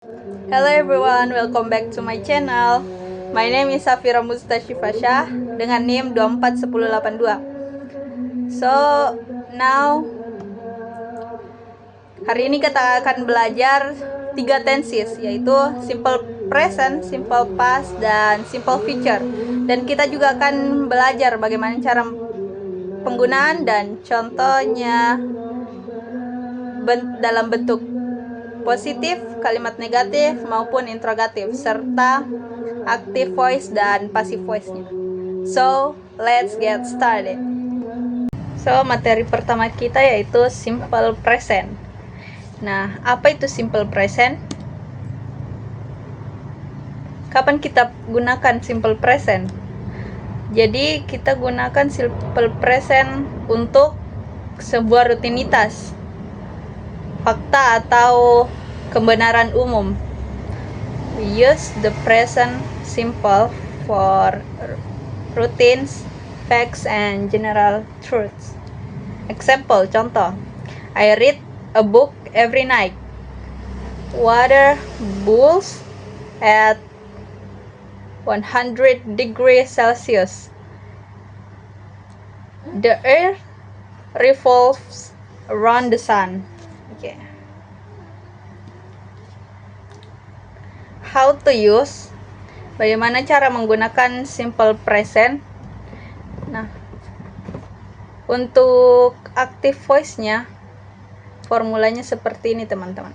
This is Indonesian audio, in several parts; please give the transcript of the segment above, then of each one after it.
Hello everyone, welcome back to my channel. My name is Safira Mustashifasha dengan NIM 241082. So, now hari ini kita akan belajar 3 tenses, yaitu simple present, simple past, dan simple future. Dan kita juga akan belajar bagaimana cara penggunaan dan contohnya dalam bentuk positif, kalimat negatif, maupun interrogatif, serta active voice dan passive voice-nya. So, let's get started. So, materi pertama kita yaitu simple present. Nah, apa itu simple present? Kapan kita gunakan simple present? Jadi, kita gunakan simple present untuk sebuah rutinitas, fakta atau kebenaran umum. We use the present simple for routines, facts, and general truths. Example, contoh. I read a book every night. Water boils at 100 degrees Celsius. The earth revolves around the sun. Okay. How to use? Bagaimana cara menggunakan simple present? Nah, untuk active voice-nya, formulanya seperti ini teman-teman.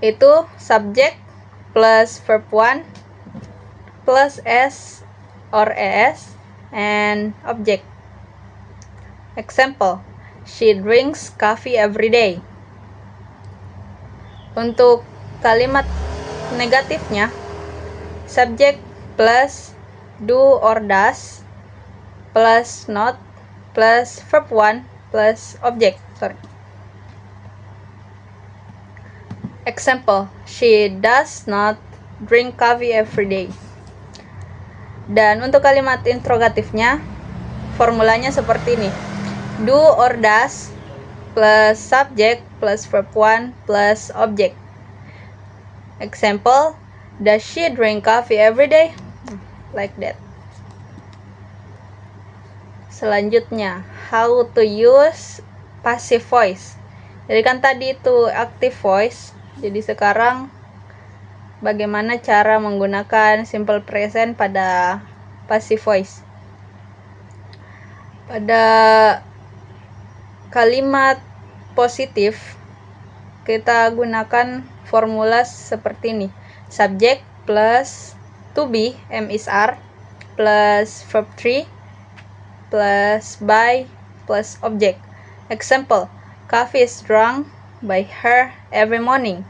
Itu subject plus verb 1 plus s or es and object. Example, she drinks coffee every day. Untuk kalimat negatifnya, subject plus do or does plus not plus verb 1 plus object. Example, she does not drink coffee every day. Dan untuk kalimat interrogatifnya, formulanya seperti ini. Do or does plus subject plus verb 1 plus object. Example, does she drink coffee every day? Like that. Selanjutnya, how to use passive voice. Jadi kan tadi itu active voice, jadi sekarang bagaimana cara menggunakan simple present pada passive voice. Pada kalimat positif, kita gunakan formula seperti ini. Subject plus to be, am is are, plus verb 3, plus by, plus object. Example, coffee is drunk by her every morning.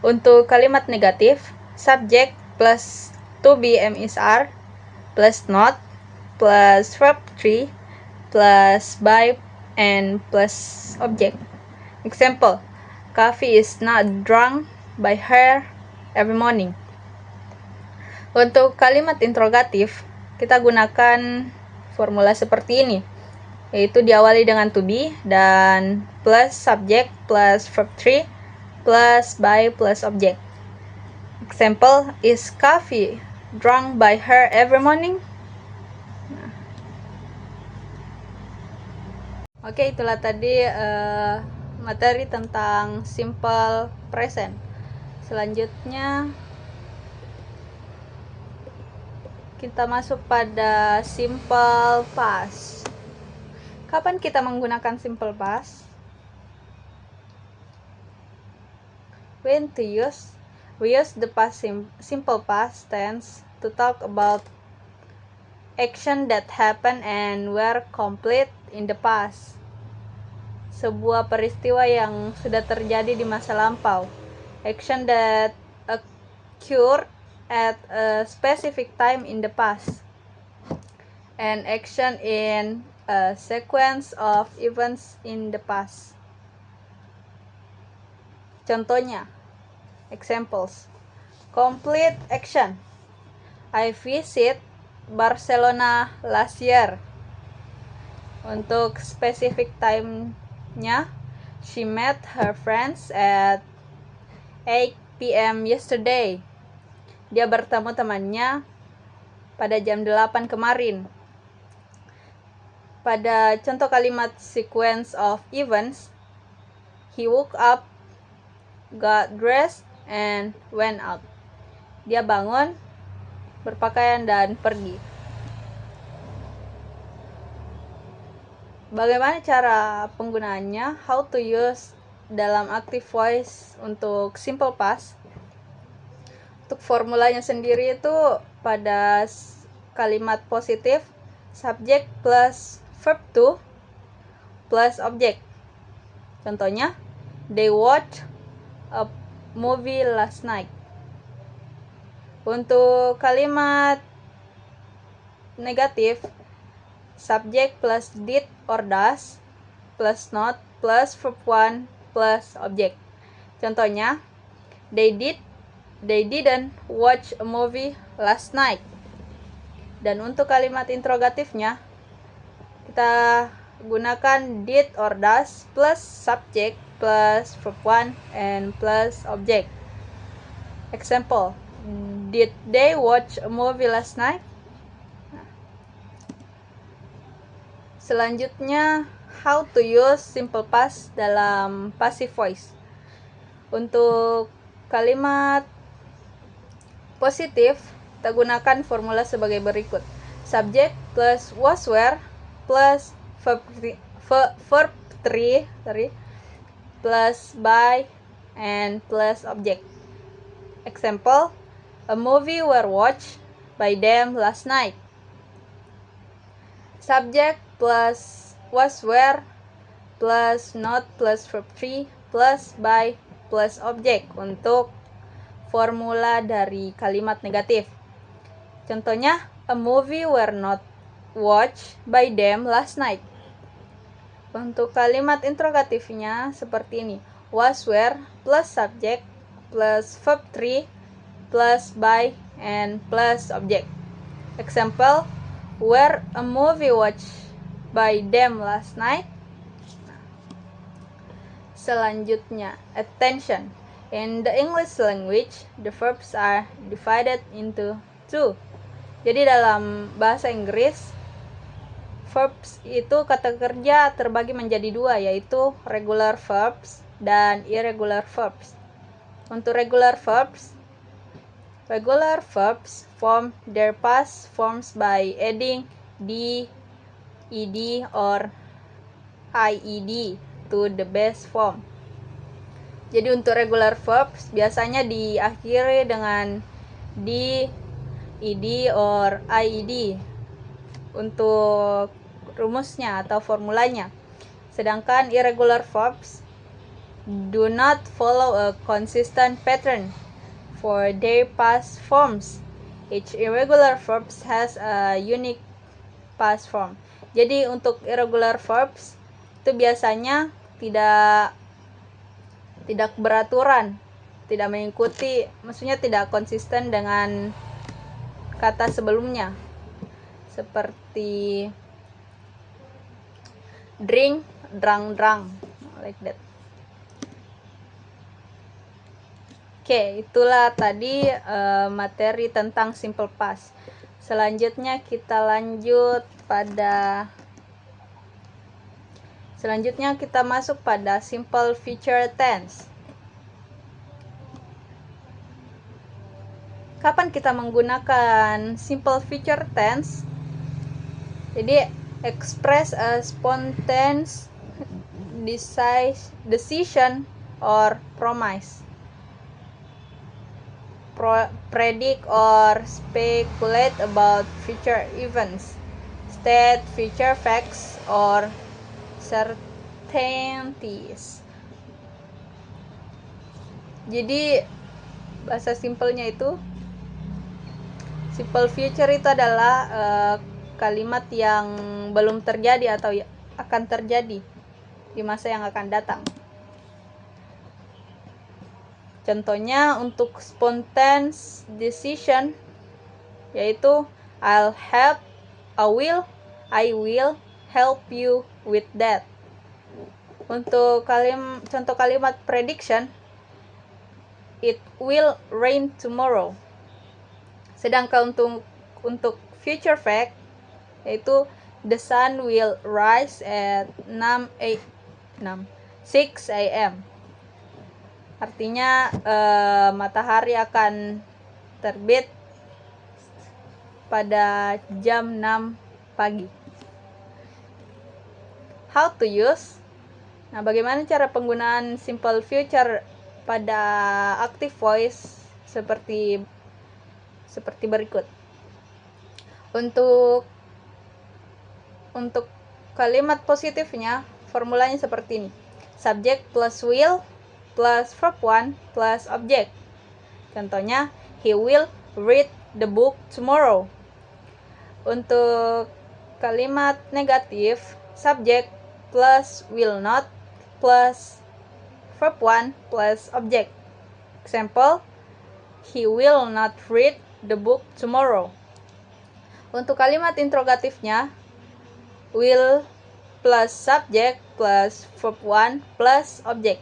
Untuk kalimat negatif, subject plus to be, am is are, plus not, plus verb 3, plus by, and plus object. Example, coffee is not drunk by her every morning. Untuk kalimat interrogatif, kita gunakan formula seperti ini, yaitu diawali dengan to be dan plus subject plus verb 3 plus by plus object. Example, is coffee drunk by her every morning? Oke, itulah tadi materi tentang simple present. Selanjutnya kita masuk pada simple past. Kapan kita menggunakan simple past? When to use? We use the past simple past tense to talk about action that happened and were complete in the past. Sebuah peristiwa yang sudah terjadi di masa lampau. Action that occurred at a specific time in the past. An action in a sequence of events in the past. Contohnya, examples. Complete action. I visit Barcelona last year. Untuk specific time-nya, She met her friends at 8 p.m. yesterday. Dia bertemu temannya pada jam 8 kemarin. Pada contoh kalimat sequence of events, he woke up, got dressed, and went out. Dia bangun, berpakaian, dan pergi. Bagaimana cara penggunaannya? How to use dalam active voice untuk simple past. Untuk formulanya sendiri itu pada kalimat positif, subject plus verb to plus object. Contohnya, they watched a movie last night. Untuk kalimat negatif, subject plus did or does plus not plus verb 1 plus object. Contohnya, they didn't watch a movie last night. Dan untuk kalimat interrogatifnya, kita gunakan did or does plus subject plus verb 1 and plus object. Example, did they watch a movie last night? Selanjutnya, how to use simple past dalam passive voice. Untuk kalimat positif, kita gunakan formula sebagai berikut. Subject plus was were plus verb 3 plus by and plus object. Example, a movie were watched by them last night. Subject plus was were plus not plus verb 3 plus by plus object untuk formula dari kalimat negatif. Contohnya, a movie were not watched by them last night. Untuk kalimat interrogatifnya seperti ini. Was were plus subject plus verb 3 plus by and plus object. Example, were a movie watched by them last night? Selanjutnya, attention. In the English language, the verbs are divided into two. Jadi dalam bahasa Inggris, verbs itu kata kerja terbagi menjadi dua, yaitu regular verbs dan irregular verbs. Untuk regular verbs form their past forms by adding d, ed, or ied to the base form. Jadi untuk regular verbs biasanya diakhiri dengan d, ed, or ied untuk rumusnya atau formulanya. Sedangkan irregular verbs do not follow a consistent pattern for their past forms. Each irregular verbs has a unique past form. Jadi untuk irregular verbs itu biasanya tidak beraturan, tidak mengikuti, maksudnya tidak konsisten dengan kata sebelumnya. Seperti drink, drunk, like that. Oke, itulah tadi materi tentang simple past. Selanjutnya kita masuk pada simple future tense. Kapan kita menggunakan simple future tense? Jadi, express a spontaneous decision or promise. Predict or speculate about future events. State future facts or certainties. Jadi bahasa simpelnya itu, simple future itu adalah kalimat yang belum terjadi atau akan terjadi di masa yang akan datang. Contohnya untuk spontaneous decision yaitu I will help you with that. Untuk contoh kalimat prediction, it will rain tomorrow. Sedangkan untuk future fact, yaitu the sun will rise at 6 a.m. Artinya matahari akan terbit pada jam 6 pagi. How to use? Nah, bagaimana cara penggunaan simple future pada active voice seperti berikut. Untuk kalimat positifnya, formulanya seperti ini. Subject plus will plus verb 1 plus object. Contohnya, he will read the book tomorrow. Untuk kalimat negatif, subject plus will not plus verb 1 plus object. Example, he will not read the book tomorrow. Untuk kalimat interrogatifnya, will plus subject plus verb 1 plus object.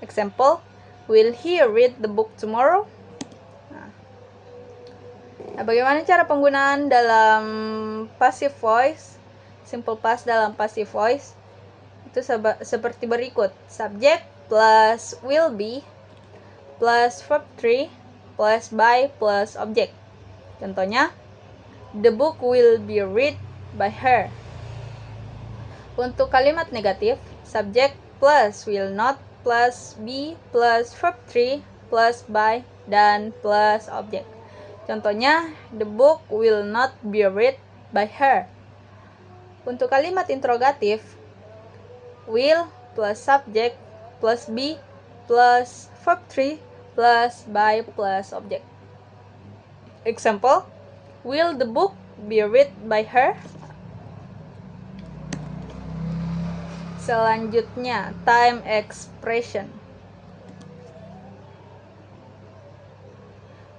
Example, will he read the book tomorrow? Nah, bagaimana cara penggunaan dalam passive voice? Simple past dalam passive voice itu seperti berikut. Subject plus will be plus verb 3 plus by plus object. Contohnya, the book will be read by her. Untuk kalimat negatif, subject plus will not plus be plus verb 3 plus by dan plus object. Contohnya, the book will not be read by her. Untuk kalimat interrogatif, will plus subject plus be plus verb 3 plus by plus object. Example, will the book be read by her? Selanjutnya, time expression.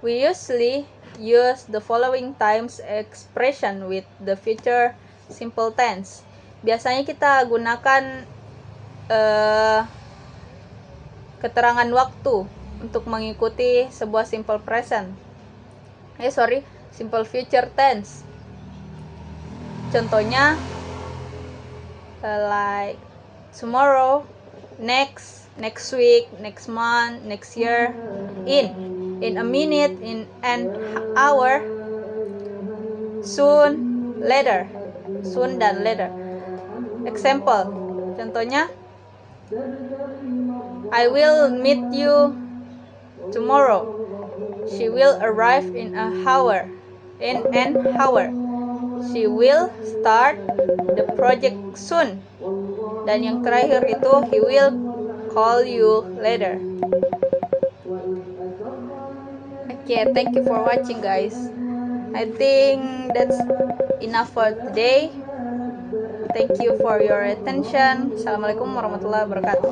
We usually use the following times expression with the future simple tense. Biasanya kita gunakan keterangan waktu untuk mengikuti sebuah simple present. Simple future tense. Contohnya like tomorrow, next week, next month, next year, in a minute, in an hour, soon, later. Soon dan later. Example, contohnya, I will meet you tomorrow. She will arrive in an hour. She will start the project soon. Dan yang terakhir itu, he will call you later. Okay, thank you for watching, guys. I think that's enough for today. Thank you for your attention. Assalamualaikum warahmatullahi wabarakatuh.